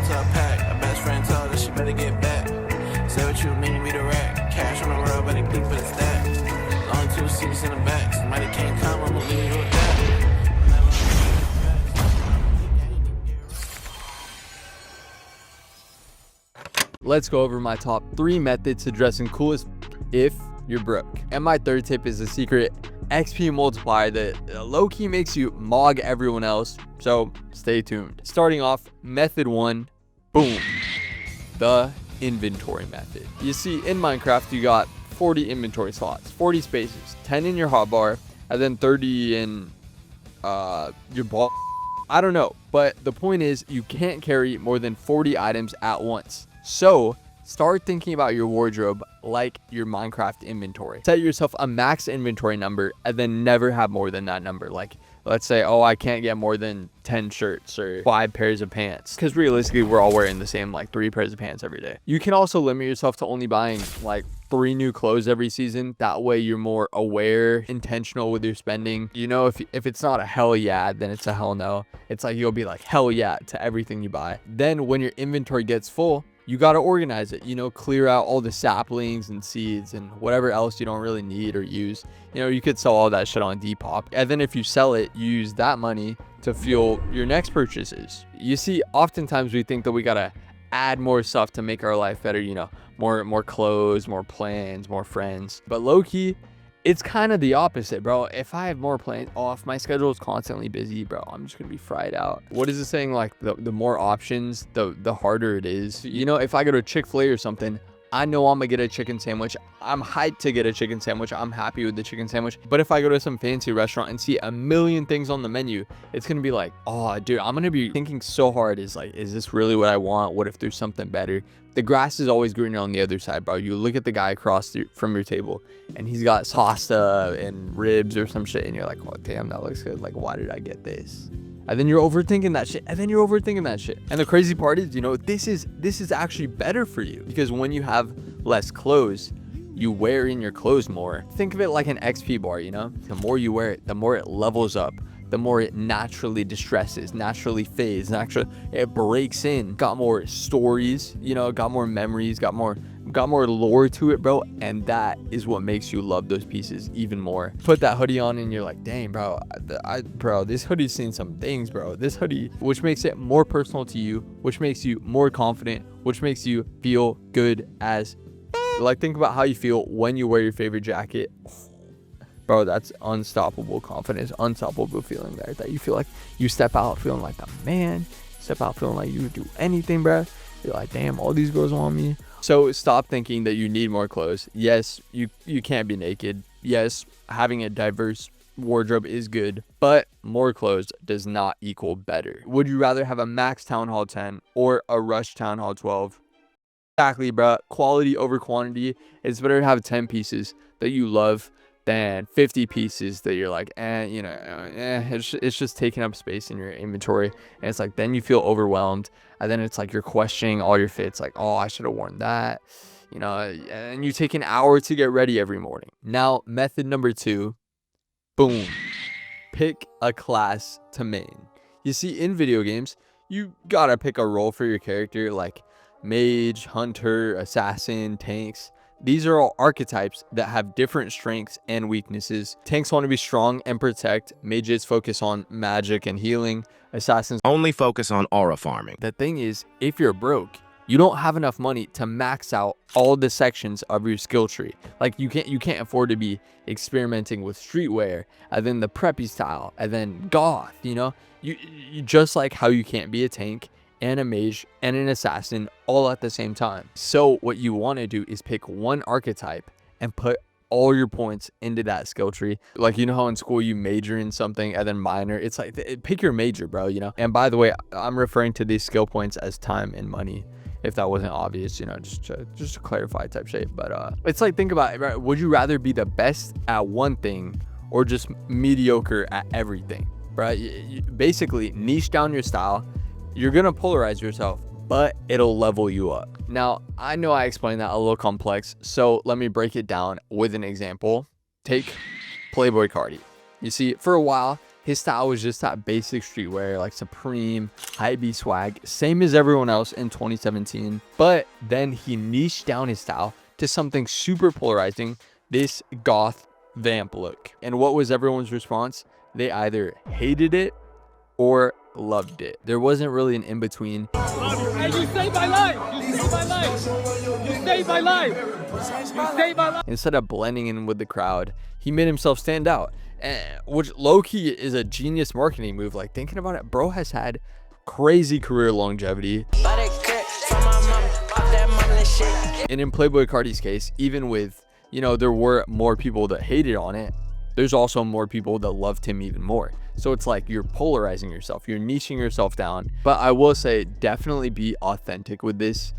to a pack. A best friend told her she better get back. Say what you mean, we the rack. Cash on the road, but it deep for the stack. Only 2 seats in the back. Somebody can't come, I'ma leave you with that. Let's go over my top 3 methods to dressing cool as if you're broke. And my third tip is a secret XP multiplier that low-key makes you mog everyone else. So stay tuned. Starting off, method 1, boom, the inventory method. You see, in Minecraft, you got 40 inventory slots, 40 spaces, 10 in your hotbar, and then 30 in your ball. I don't know, but the point is you can't carry more than 40 items at once. So start thinking about your wardrobe like your Minecraft inventory. Set yourself a max inventory number and then never have more than that number. Like, let's say, oh, I can't get more than 10 shirts or 5 pairs of pants, because realistically we're all wearing the same like 3 pairs of pants every day. You can also limit yourself to only buying like 3 new clothes every season. That way you're more aware, intentional with your spending. You know, if it's not a hell yeah, then it's a hell no. It's like you'll be like hell yeah to everything you buy. Then when your inventory gets full, you got to organize it, you know, clear out all the saplings and seeds and whatever else you don't really need or use. You know, you could sell all that shit on Depop. And then if you sell it, you use that money to fuel your next purchases. You see, oftentimes we think that we got to add more stuff to make our life better, you know, more clothes, more plans, more friends. But low key, it's kind of the opposite, bro. If I have more plans, if my schedule is constantly busy, bro, I'm just gonna be fried out. What is it saying? Like the more options, the harder it is. You know, if I go to Chick-fil-A or something, I know I'm gonna get a chicken sandwich. I'm hyped to get a chicken sandwich. I'm happy with the chicken sandwich. But if I go to some fancy restaurant and see a million things on the menu, it's gonna be like, oh, dude, I'm gonna be thinking so hard. Is this really what I want? What if there's something better? The grass is always greener on the other side, bro. You look at the guy across from your table and he's got pasta and ribs or some shit, and you're like, oh damn, that looks good. Like, why did I get this? And then you're overthinking that shit. And the crazy part is, you know, this is actually better for you, because when you have less clothes, you wear in your clothes more. Think of it like an XP bar, you know? The more you wear it, the more it levels up, the more it naturally distresses, naturally fades, naturally it breaks in. Got more stories, you know, got more memories, got more lore to it, bro. And that is what makes you love those pieces even more. Put that hoodie on and you're like, dang, bro, this hoodie's seen some things, bro. This hoodie, which makes it more personal to you, which makes you more confident, which makes you feel good as, like, think about how you feel when you wear your favorite jacket. Bro, that's unstoppable confidence, unstoppable feeling there, that you feel like you step out feeling like a man, step out feeling like you would do anything, bro. You're like, damn, all these girls want me. So stop thinking that you need more clothes. Yes, you can't be naked. Yes, having a diverse wardrobe is good, but more clothes does not equal better. Would you rather have a max town hall 10 or a rush town hall 12? Exactly, bro. Quality over quantity. It's better to have 10 pieces that you love than 50 pieces that you're like, it's just taking up space in your inventory. And it's like, then you feel overwhelmed, and then it's like you're questioning all your fits, like, oh, I should have worn that, you know. And you take an hour to get ready every morning. Now, method number 2, boom, pick a class to main. You see, in video games, you gotta pick a role for your character, like mage, hunter, assassin, tanks. These are all archetypes that have different strengths and weaknesses. Tanks want to be strong and protect. Mages focus on magic and healing. Assassins only focus on aura farming. The thing is, if you're broke, you don't have enough money to max out all the sections of your skill tree. Like, you can't afford to be experimenting with streetwear and then the preppy style and then goth, you know? You just like how you can't be a tank and a mage and an assassin all at the same time. So what you want to do is pick one archetype and put all your points into that skill tree. Like, you know how in school you major in something and then minor? It's like, pick your major, bro, you know? And by the way, I'm referring to these skill points as time and money, if that wasn't obvious, you know, just to clarify type shape. But it's like, think about it, right? Would you rather be the best at one thing or just mediocre at everything, right? You basically niche down your style. You're gonna polarize yourself, but it'll level you up. Now, I know I explained that a little complex, so let me break it down with an example. Take Playboy Cardi. You see, for a while, His style was just that basic streetwear, like Supreme, Hypebeast swag, same as everyone else in 2017. But then he niched down his style to something super polarizing, this goth vamp look. And what was everyone's response? They either hated it or loved it. There wasn't really an in-between. Hey, you saved my life! You saved my life! You saved my life! You saved my life! Instead of blending in with the crowd, he made himself stand out. Which low-key is a genius marketing move. Like, thinking about it, bro has had crazy career longevity. And in Playboi Carti's case, even with, you know, there were more people that hated on it, there's also more people that loved him even more. So it's like you're polarizing yourself, you're niching yourself down. But I will say, definitely be authentic with this,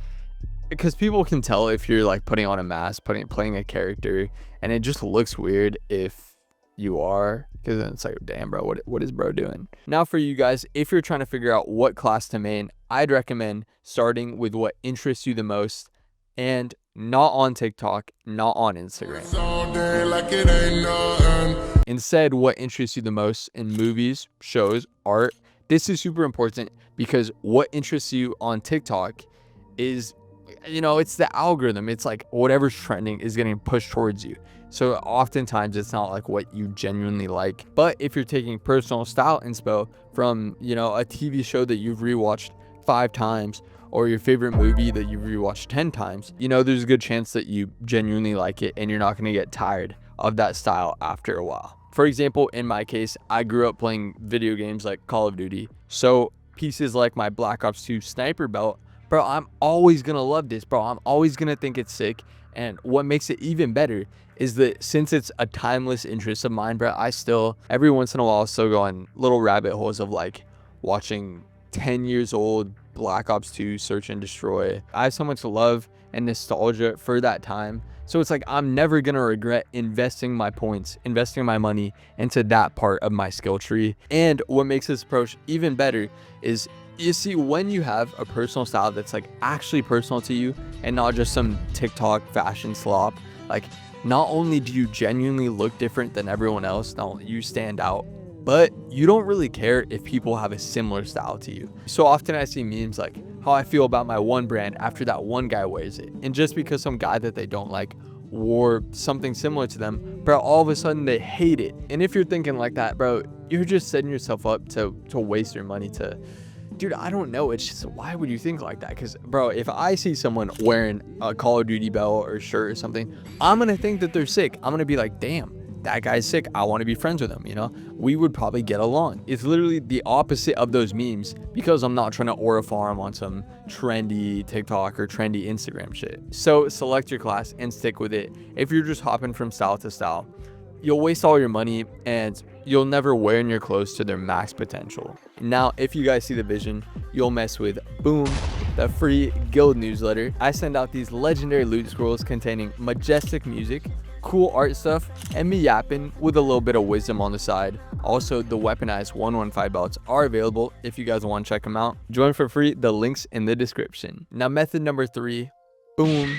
because people can tell if you're like putting on a mask, playing a character, and it just looks weird if you are, because then it's like, damn bro, what is bro doing? Now for you guys, if you're trying to figure out what class to main, I'd recommend starting with what interests you the most, and not on TikTok, not on Instagram. Instead, what interests you the most in movies, shows, art. This is super important, because what interests you on TikTok is, you know, it's the algorithm. It's like whatever's trending is getting pushed towards you. So oftentimes it's not like what you genuinely like. But if you're taking personal style inspo from, you know, a TV show that you've rewatched 5 times, or your favorite movie that you've rewatched 10 times, you know, there's a good chance that you genuinely like it and you're not going to get tired of that style after a while. For example, in my case, I grew up playing video games like Call of Duty. So pieces like my Black Ops 2 sniper belt, bro, I'm always going to love this, bro. I'm always going to think it's sick. And what makes it even better is that since it's a timeless interest of mine, bro, I still, every once in a while, still go on little rabbit holes of like watching 10 years old Black Ops 2 Search and Destroy. I have so much love and nostalgia for that time. So it's like I'm never going to regret investing my points, investing my money into that part of my skill tree. And what makes this approach even better is, you see, when you have a personal style that's like actually personal to you and not just some TikTok fashion slop, like not only do you genuinely look different than everyone else, not only you stand out, but you don't really care if people have a similar style to you. So often I see memes like how I feel about my one brand after that one guy wears it. And just because some guy that they don't like wore something similar to them, bro, all of a sudden they hate it. And if you're thinking like that, bro, you're just setting yourself up to waste your money to, dude, I don't know. It's just, why would you think like that? Because, bro, if I see someone wearing a Call of Duty belt or shirt or something, I'm going to think that they're sick. I'm going to be like, damn, that guy's sick. I want to be friends with him, you know? We would probably get along. It's literally the opposite of those memes, because I'm not trying to aura farm on some trendy TikTok or trendy Instagram shit. So select your class and stick with it. If you're just hopping from style to style, you'll waste all your money and you'll never wear in your clothes to their max potential. Now, if you guys see the vision, you'll mess with Boom, the free guild newsletter. I send out these legendary loot scrolls containing majestic music, cool art stuff, and me yapping with a little bit of wisdom on the side. Also, the Weaponized 115 belts are available if you guys want to check them out. Join for free, the link's in the description. Now, method number 3, boom,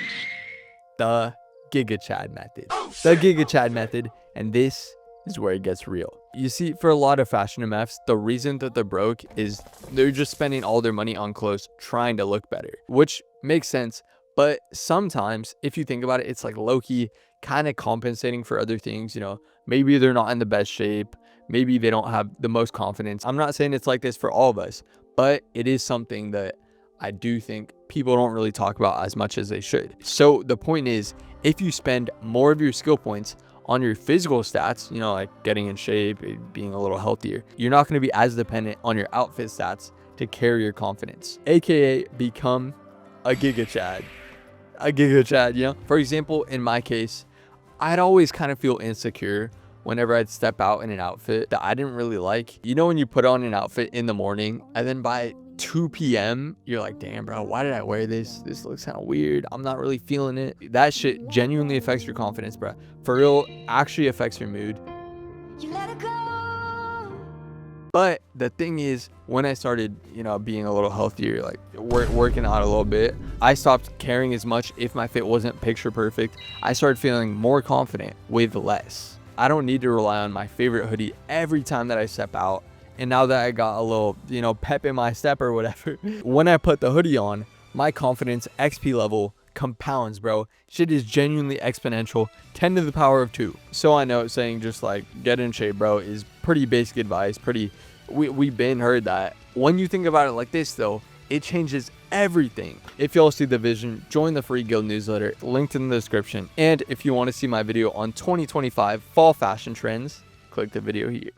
the Giga Chad method. The Giga Chad method, and this is where it gets real. You see, for a lot of fashion MFs, the reason that they're broke is they're just spending all their money on clothes trying to look better, which makes sense. But sometimes, if you think about it, it's like low-key kind of compensating for other things. You know, maybe they're not in the best shape. Maybe they don't have the most confidence. I'm not saying it's like this for all of us, but it is something that I do think people don't really talk about as much as they should. So the point is, if you spend more of your skill points on your physical stats, you know, like getting in shape, being a little healthier, you're not going to be as dependent on your outfit stats to carry your confidence, aka become a Giga Chad. A Giga Chad, you know? For example, in my case, I'd always kind of feel insecure whenever I'd step out in an outfit that I didn't really like. You know, when you put on an outfit in the morning and then by 2 p.m. you're like, damn bro, why did I wear this? This looks kind of weird. I'm not really feeling it. That shit genuinely affects your confidence, bro. For real, actually affects your mood. You let it go. But the thing is, when I started, you know, being a little healthier, like working out a little bit, I stopped caring as much if my fit wasn't picture perfect. I started feeling more confident with less. I don't need to rely on my favorite hoodie every time that I step out. And now that I got a little, pep in my step or whatever, when I put the hoodie on, my confidence XP level compounds, bro. Shit is genuinely exponential, 10 to the power of 2. So I know saying just like get in shape, bro, is pretty basic advice. We've been heard that. When you think about it like this though, it changes everything. If y'all see the vision, join the free guild newsletter, linked in the description. And if you want to see my video on 2025 fall fashion trends, click the video here.